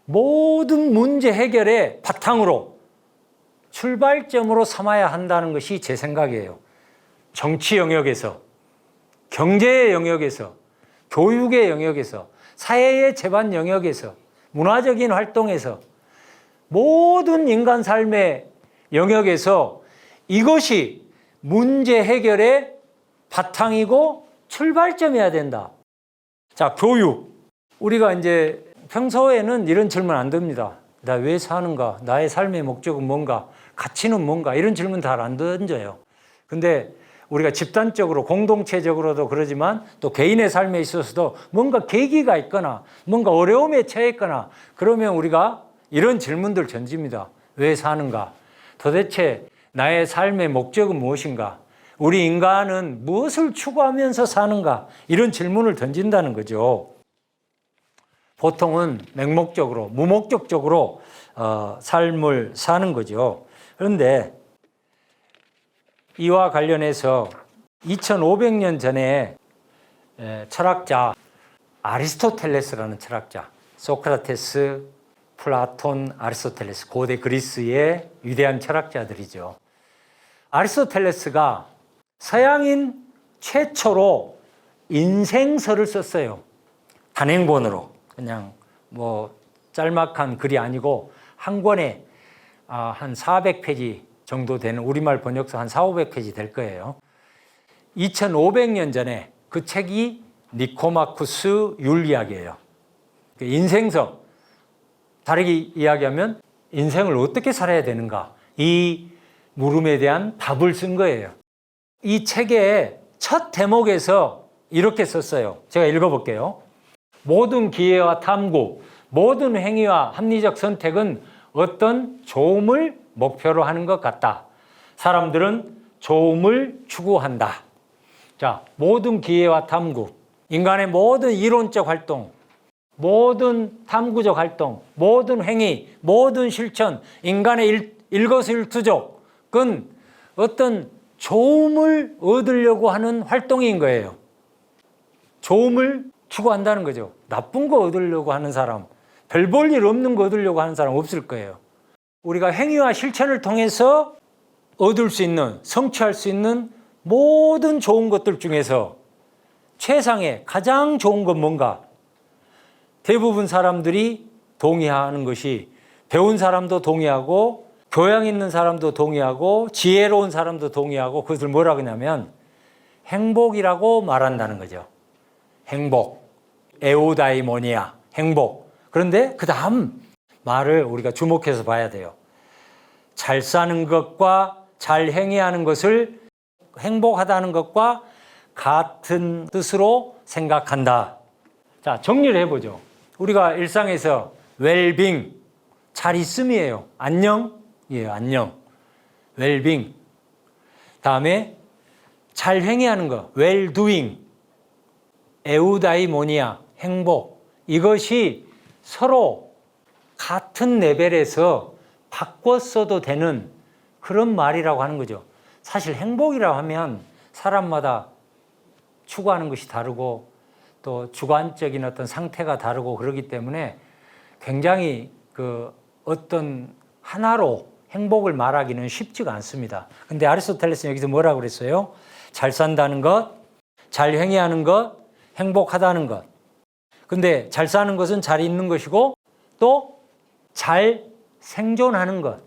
Speaker 1: 모든 문제 해결의 바탕으로 출발점으로 삼아야 한다는 것이 제 생각이에요. 정치 영역에서, 경제의 영역에서, 교육의 영역에서, 사회의 제반 영역에서, 문화적인 활동에서, 모든 인간 삶의 영역에서 이것이 문제 해결의 바탕이고 출발점이어야 된다. 자, 교육. 우리가 이제 평소에는 이런 질문 안 듭니다. 나 왜 사는가? 나의 삶의 목적은 뭔가? 가치는 뭔가? 이런 질문 잘 안 던져요. 근데 우리가 집단적으로, 공동체적으로도 그러지만 또 개인의 삶에 있어서도 뭔가 계기가 있거나 뭔가 어려움에 처했거나 그러면 우리가 이런 질문들 던집니다. 왜 사는가? 도대체 나의 삶의 목적은 무엇인가? 우리 인간은 무엇을 추구하면서 사는가? 이런 질문을 던진다는 거죠. 보통은 맹목적으로, 무목적적으로 삶을 사는 거죠. 그런데 이와 관련해서 2500년 전에 철학자 아리스토텔레스라는 철학자, 소크라테스, 플라톤, 아리스토텔레스, 고대 그리스의 위대한 철학자들이죠. 아리스토텔레스가 서양인 최초로 인생서를 썼어요. 단행본으로. 그냥 뭐 짤막한 글이 아니고 한 권에 한 400페이지 정도 되는 우리말 번역서 한 400~500페이지 될 거예요. 2500년 전에 그 책이 니코마쿠스 율리학이에요. 인생서, 다르게 이야기하면 인생을 어떻게 살아야 되는가, 이 물음에 대한 답을 쓴 거예요. 이 책의 첫 대목에서 이렇게 썼어요. 제가 읽어볼게요. 모든 기회와 탐구, 모든 행위와 합리적 선택은 어떤 좋음을 목표로 하는 것 같다. 사람들은 좋음을 추구한다. 자, 모든 기회와 탐구, 인간의 모든 이론적 활동, 모든 탐구적 활동, 모든 행위, 모든 실천, 인간의 일거수일투족은 어떤 좋음을 얻으려고 하는 활동인 거예요. 좋음을 추구한다는 거죠. 나쁜 거 얻으려고 하는 사람, 별 볼 일 없는 거 얻으려고 하는 사람 없을 거예요. 우리가 행위와 실천을 통해서 얻을 수 있는, 성취할 수 있는 모든 좋은 것들 중에서 최상의 가장 좋은 건 뭔가? 대부분 사람들이 동의하는 것이, 배운 사람도 동의하고 교양 있는 사람도 동의하고 지혜로운 사람도 동의하고 그것을 뭐라 그러냐면 행복이라고 말한다는 거죠. 행복, 에우다이모니아, 행복. 그런데 그 다음 말을 우리가 주목해서 봐야 돼요. 잘 사는 것과 잘 행위하는 것을 행복하다는 것과 같은 뜻으로 생각한다. 자, 정리를 해보죠. 우리가 일상에서 웰빙, 잘 있음이에요. 안녕? 예, 안녕. 웰빙. 다음에 잘 행위하는 거, 웰두잉. 에우다이모니아, 행복. 이것이 서로 같은 레벨에서 바꿔 써도 되는 그런 말이라고 하는 거죠. 사실 행복이라고 하면 사람마다 추구하는 것이 다르고 또 주관적인 어떤 상태가 다르고 그러기 때문에 굉장히 그 어떤 하나로 행복을 말하기는 쉽지가 않습니다. 근데 아리스토텔레스는 여기서 뭐라고 그랬어요? 잘 산다는 것, 잘 행위하는 것, 행복하다는 것. 근데 잘 사는 것은 잘 있는 것이고 또 잘 생존하는 것,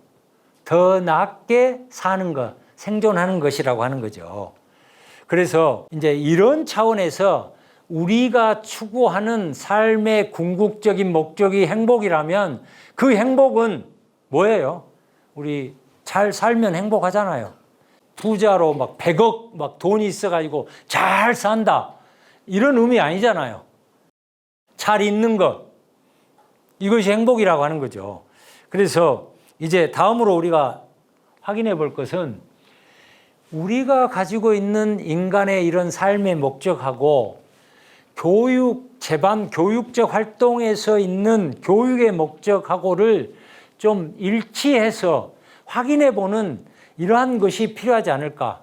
Speaker 1: 더 낫게 사는 것, 생존하는 것이라고 하는 거죠. 그래서 이제 이런 차원에서 우리가 추구하는 삶의 궁극적인 목적이 행복이라면 그 행복은 뭐예요? 우리 잘 살면 행복하잖아요. 부자로 막 100억 막 돈이 있어가지고 잘 산다. 이런 의미 아니잖아요. 잘 있는 것. 이것이 행복이라고 하는 거죠. 그래서 이제 다음으로 우리가 확인해 볼 것은 우리가 가지고 있는 인간의 이런 삶의 목적하고 교육, 제반 교육적 활동에서 있는 교육의 목적하고를 좀 일치해서 확인해 보는 이러한 것이 필요하지 않을까.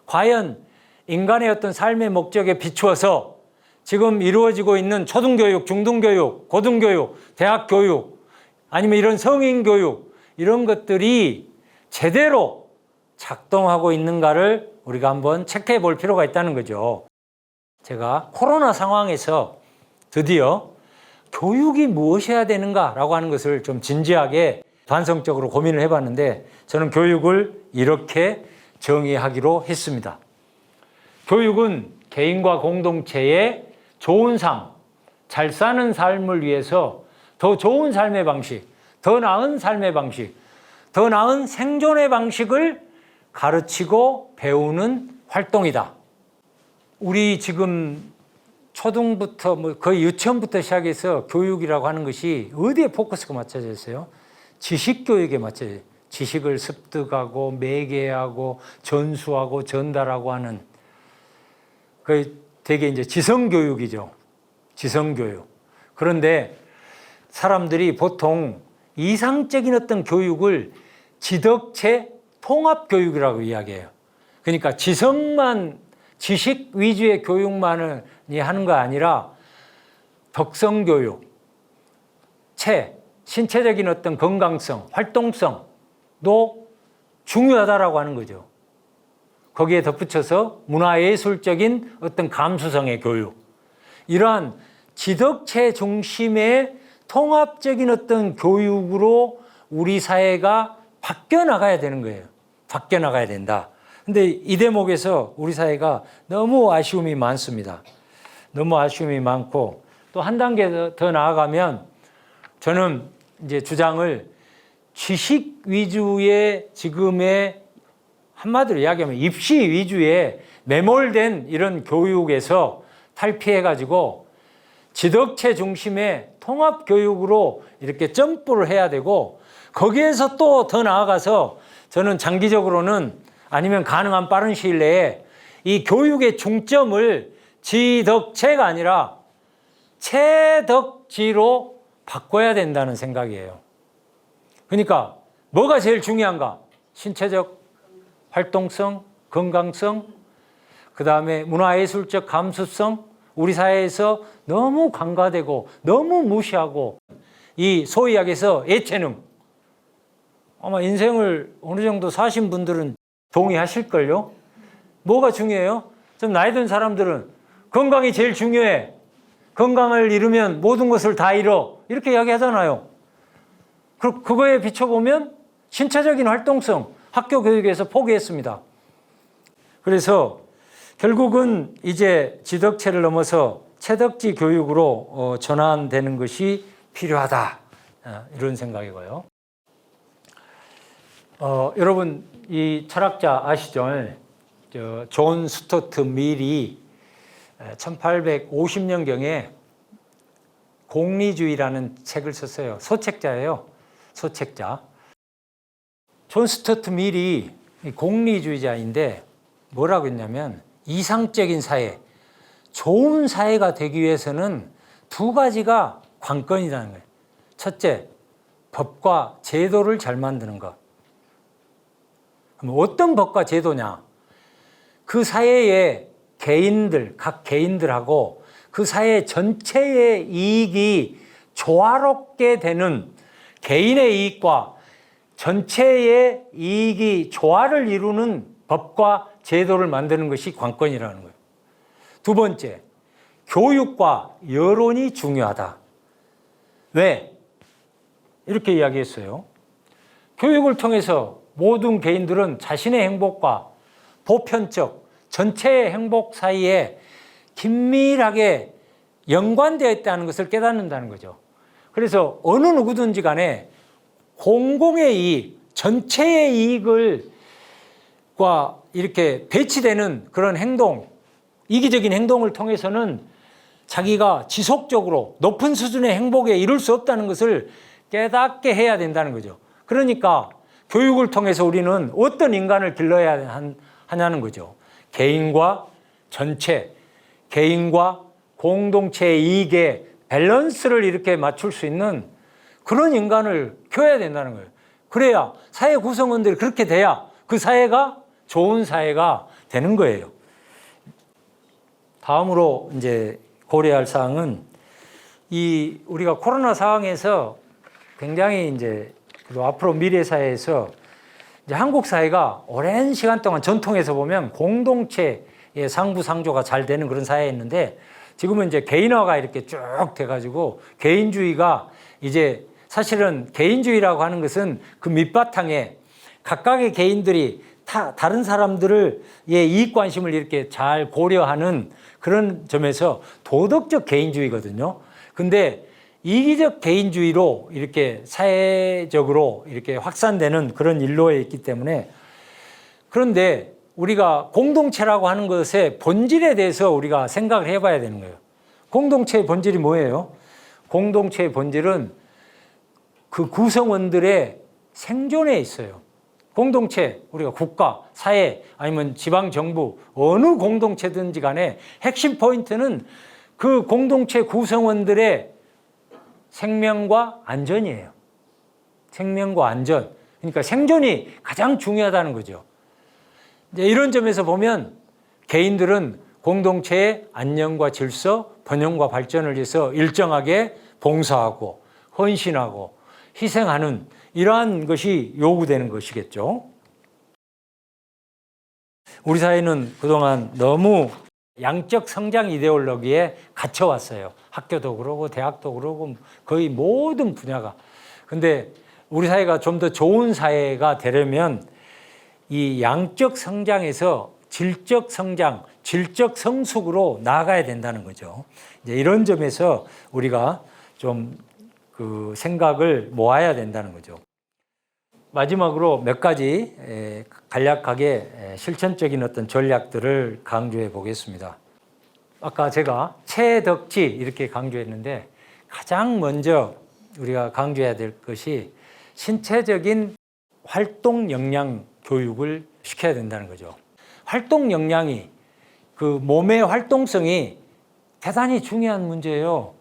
Speaker 1: 과연 인간의 어떤 삶의 목적에 비추어서 지금 이루어지고 있는 초등교육, 중등교육, 고등교육, 대학교육, 아니면 이런 성인교육, 이런 것들이 제대로 작동하고 있는가를 우리가 한번 체크해 볼 필요가 있다는 거죠. 제가 코로나 상황에서 드디어 교육이 무엇이어야 되는가라고 하는 것을 좀 진지하게 반성적으로 고민을 해봤는데, 저는 교육을 이렇게 정의하기로 했습니다. 교육은 개인과 공동체의 좋은 삶, 잘 사는 삶을 위해서 더 좋은 삶의 방식, 더 나은 삶의 방식, 더 나은 생존의 방식을 가르치고 배우는 활동이다. 우리 지금 초등부터 거의 유치원부터 시작해서 교육이라고 하는 것이 어디에 포커스가 맞춰져 있어요? 지식교육에 맞춰져 있어요. 지식을 습득하고 매개하고 전수하고 전달하고 하는, 그 되게 이제 지성교육이죠. 지성교육. 그런데 사람들이 보통 이상적인 어떤 교육을 지덕체 통합교육이라고 이야기해요. 그러니까 지식 위주의 교육만을 하는 거 아니라 덕성교육, 신체적인 어떤 건강성, 활동성도 중요하다라고 하는 거죠. 거기에 덧붙여서 문화예술적인 어떤 감수성의 교육, 이러한 지덕체 중심의 통합적인 어떤 교육으로 우리 사회가 바뀌어 나가야 되는 거예요. 바뀌어 나가야 된다. 근데 이 대목에서 우리 사회가 너무 아쉬움이 많습니다. 너무 아쉬움이 많고, 또 한 단계 더 나아가면 저는 이제 주장을 지식 위주의 지금의, 한마디로 이야기하면 입시 위주의 매몰된 이런 교육에서 탈피해가지고 지덕체 중심의 통합교육으로 이렇게 점프를 해야 되고, 거기에서 또 더 나아가서 저는 장기적으로는, 아니면 가능한 빠른 시일 내에 이 교육의 중점을 지덕체가 아니라 체덕지로 바꿔야 된다는 생각이에요. 그러니까 뭐가 제일 중요한가? 신체적 활동성, 건강성, 그 다음에 문화예술적 감수성, 우리 사회에서 너무 간과되고 너무 무시하고, 이 소위 이야기해서 예체능, 아마 인생을 어느 정도 사신 분들은 동의하실걸요? 뭐가 중요해요? 좀 나이 든 사람들은 건강이 제일 중요해. 건강을 잃으면 모든 것을 다 잃어. 이렇게 이야기하잖아요. 그거에 비춰보면 신체적인 활동성, 학교 교육에서 포기했습니다. 그래서 결국은 이제 지덕체를 넘어서 체덕지 교육으로 전환되는 것이 필요하다. 이런 생각이고요. 여러분, 이 철학자 아시죠? 존 스튜어트 밀이 1850년경에 공리주의라는 책을 썼어요. 소책자예요. 소책자. 존 스튜어트 밀이 공리주의자인데 뭐라고 했냐면, 이상적인 사회, 좋은 사회가 되기 위해서는 두 가지가 관건이라는 거예요. 첫째, 법과 제도를 잘 만드는 것. 그럼 어떤 법과 제도냐? 그 사회의 개인들, 각 개인들하고 그 사회 전체의 이익이 조화롭게 되는, 개인의 이익과 전체의 이익이 조화를 이루는 법과 제도를 만드는 것이 관건이라는 거예요. 두 번째, 교육과 여론이 중요하다. 왜? 이렇게 이야기했어요. 교육을 통해서 모든 개인들은 자신의 행복과 보편적 전체의 행복 사이에 긴밀하게 연관되어 있다는 것을 깨닫는다는 거죠. 그래서 어느 누구든지 간에 공공의 이익, 전체의 이익과 이렇게 배치되는 그런 행동, 이기적인 행동을 통해서는 자기가 지속적으로 높은 수준의 행복에 이룰 수 없다는 것을 깨닫게 해야 된다는 거죠. 그러니까 교육을 통해서 우리는 어떤 인간을 길러야 하냐는 거죠. 개인과 전체, 개인과 공동체의 이익의 밸런스를 이렇게 맞출 수 있는 그런 인간을 키워야 된다는 거예요. 그래야 사회 구성원들이 그렇게 돼야 그 사회가 좋은 사회가 되는 거예요. 다음으로 이제 고려할 사항은 이 우리가 코로나 상황에서 굉장히 이제 그리고 앞으로 미래 사회에서 이제 한국 사회가 오랜 시간 동안 전통에서 보면 공동체의 상부상조가 잘 되는 그런 사회였는데 지금은 이제 개인화가 이렇게 쭉 돼가지고 개인주의가 이제 사실은 개인주의라고 하는 것은 그 밑바탕에 각각의 개인들이 다른 사람들의 이익 관심을 이렇게 잘 고려하는 그런 점에서 도덕적 개인주의거든요. 근데 이기적 개인주의로 이렇게 사회적으로 이렇게 확산되는 그런 일로에 있기 때문에 그런데 우리가 공동체라고 하는 것의 본질에 대해서 우리가 생각을 해봐야 되는 거예요. 공동체의 본질이 뭐예요? 공동체의 본질은 그 구성원들의 생존에 있어요. 공동체, 우리가 국가, 사회 아니면 지방정부 어느 공동체든지 간에 핵심 포인트는 그 공동체 구성원들의 생명과 안전이에요. 생명과 안전. 그러니까 생존이 가장 중요하다는 거죠. 이제 이런 점에서 보면 개인들은 공동체의 안녕과 질서, 번영과 발전을 위해서 일정하게 봉사하고 헌신하고 희생하는 이러한 것이 요구되는 것이겠죠. 우리 사회는 그동안 너무 양적 성장 이데올로기에 갇혀왔어요. 학교도 그러고 대학도 그러고 거의 모든 분야가. 근데 우리 사회가 좀 더 좋은 사회가 되려면 이 양적 성장에서 질적 성장, 질적 성숙으로 나아가야 된다는 거죠. 이제 이런 점에서 우리가 좀 그 생각을 모아야 된다는 거죠. 마지막으로 몇 가지 간략하게 실천적인 어떤 전략들을 강조해 보겠습니다. 아까 제가 체덕지 이렇게 강조했는데 가장 먼저 우리가 강조해야 될 것이 신체적인 활동 역량 교육을 시켜야 된다는 거죠. 활동 역량이 그 몸의 활동성이 대단히 중요한 문제예요.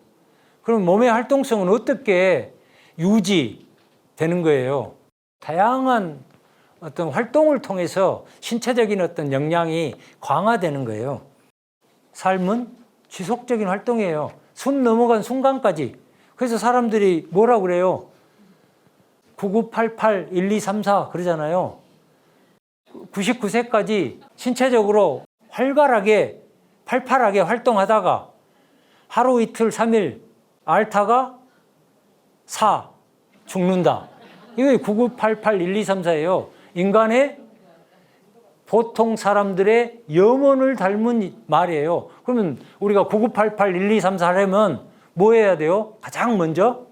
Speaker 1: 그럼 몸의 활동성은 어떻게 유지되는 거예요? 다양한 어떤 활동을 통해서 신체적인 어떤 역량이 강화되는 거예요. 삶은 지속적인 활동이에요. 숨 넘어간 순간까지. 그래서 사람들이 뭐라고 그래요? 9988, 1234 그러잖아요. 99세까지 신체적으로 활발하게, 팔팔하게 활동하다가 하루 이틀 3일 앓다가 4 죽는다. 이게 9988, 1234예요. 인간의 보통 사람들의 영혼을 닮은 말이에요. 그러면 우리가 9988, 1234 하려면 뭐 해야 돼요? 가장 먼저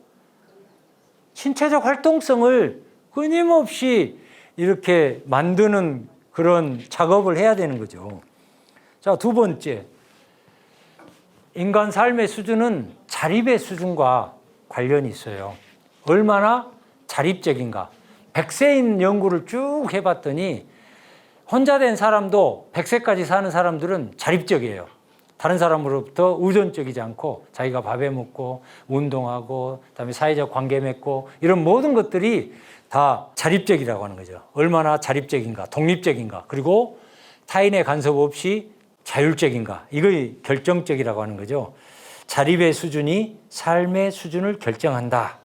Speaker 1: 신체적 활동성을 끊임없이 이렇게 만드는 그런 작업을 해야 되는 거죠. 자, 두 번째. 인간 삶의 수준은 자립의 수준과 관련이 있어요. 얼마나 자립적인가. 100세인 연구를 쭉 해봤더니 혼자 된 사람도 100세까지 사는 사람들은 자립적이에요. 다른 사람으로부터 의존적이지 않고 자기가 밥해 먹고 운동하고 그다음에 사회적 관계 맺고 이런 모든 것들이 다 자립적이라고 하는 거죠. 얼마나 자립적인가, 독립적인가, 그리고 타인의 간섭 없이 자율적인가, 이거이 결정적이라고 하는 거죠. 자립의 수준이 삶의 수준을 결정한다.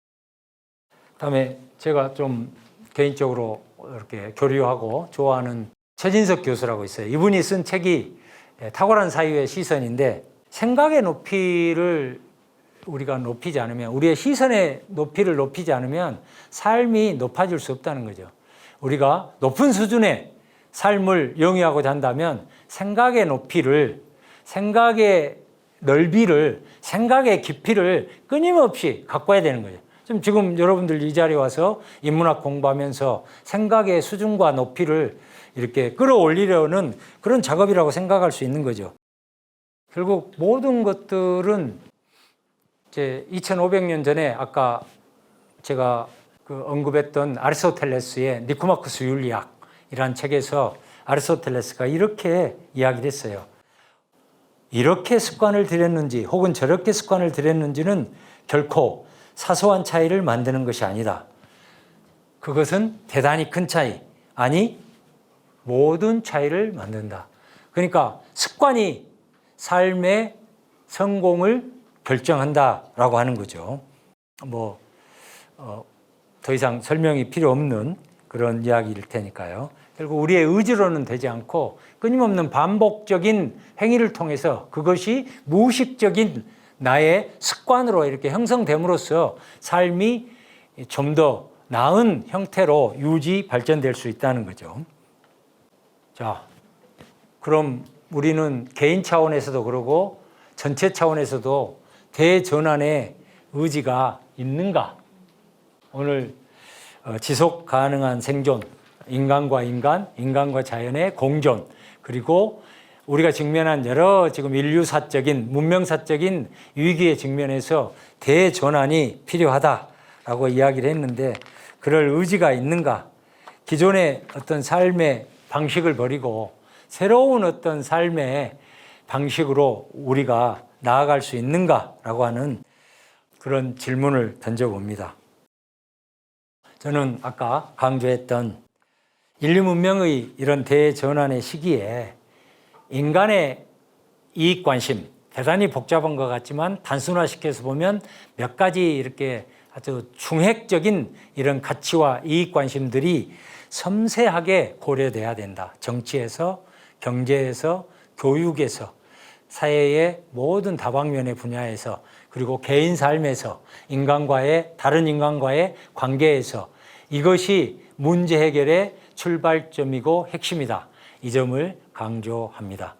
Speaker 1: 그다음에 제가 좀 개인적으로 이렇게 교류하고 좋아하는 최진석 교수라고 있어요. 이분이 쓴 책이 탁월한 사유의 시선인데 생각의 높이를 우리가 높이지 않으면 우리의 시선의 높이를 높이지 않으면 삶이 높아질 수 없다는 거죠. 우리가 높은 수준의 삶을 영위하고자 한다면 생각의 높이를, 생각의 넓이를, 생각의 깊이를 끊임없이 가꿔야 되는 거죠. 지금 여러분들 이 자리에 와서 인문학 공부하면서 생각의 수준과 높이를 이렇게 끌어올리려는 그런 작업이라고 생각할 수 있는 거죠. 결국 모든 것들은 이제 2500년 전에 아까 제가 언급했던 아리스토텔레스의 니코마코스 윤리학이라는 책에서 아리스토텔레스가 이렇게 이야기를 했어요. 이렇게 습관을 들였는지 혹은 저렇게 습관을 들였는지는 결코 사소한 차이를 만드는 것이 아니다. 그것은 대단히 큰 차이, 아니 모든 차이를 만든다. 그러니까 습관이 삶의 성공을 결정한다라고 하는 거죠. 더 이상 설명이 필요 없는 그런 이야기일 테니까요. 결국 우리의 의지로는 되지 않고 끊임없는 반복적인 행위를 통해서 그것이 무의식적인 나의 습관으로 이렇게 형성됨으로써 삶이 좀 더 나은 형태로 유지 발전될 수 있다는 거죠. 자, 그럼 우리는 개인 차원에서도 그러고 전체 차원에서도 대전환의 의지가 있는가? 오늘 지속 가능한 생존, 인간과 인간, 인간과 자연의 공존, 그리고 우리가 직면한 여러 지금 인류사적인, 문명사적인 위기에 직면해서 대전환이 필요하다라고 이야기를 했는데 그럴 의지가 있는가? 기존의 어떤 삶의 방식을 버리고 새로운 어떤 삶의 방식으로 우리가 나아갈 수 있는가라고 하는 그런 질문을 던져봅니다. 저는 아까 강조했던 인류 문명의 이런 대전환의 시기에 인간의 이익 관심, 대단히 복잡한 것 같지만 단순화시켜서 보면 몇 가지 이렇게 아주 충획적인 이런 가치와 이익 관심들이 섬세하게 고려돼야 된다. 정치에서, 경제에서, 교육에서, 사회의 모든 다방면의 분야에서, 그리고 개인 삶에서, 다른 인간과의 관계에서 이것이 문제 해결의 출발점이고 핵심이다. 이 점을 강조합니다.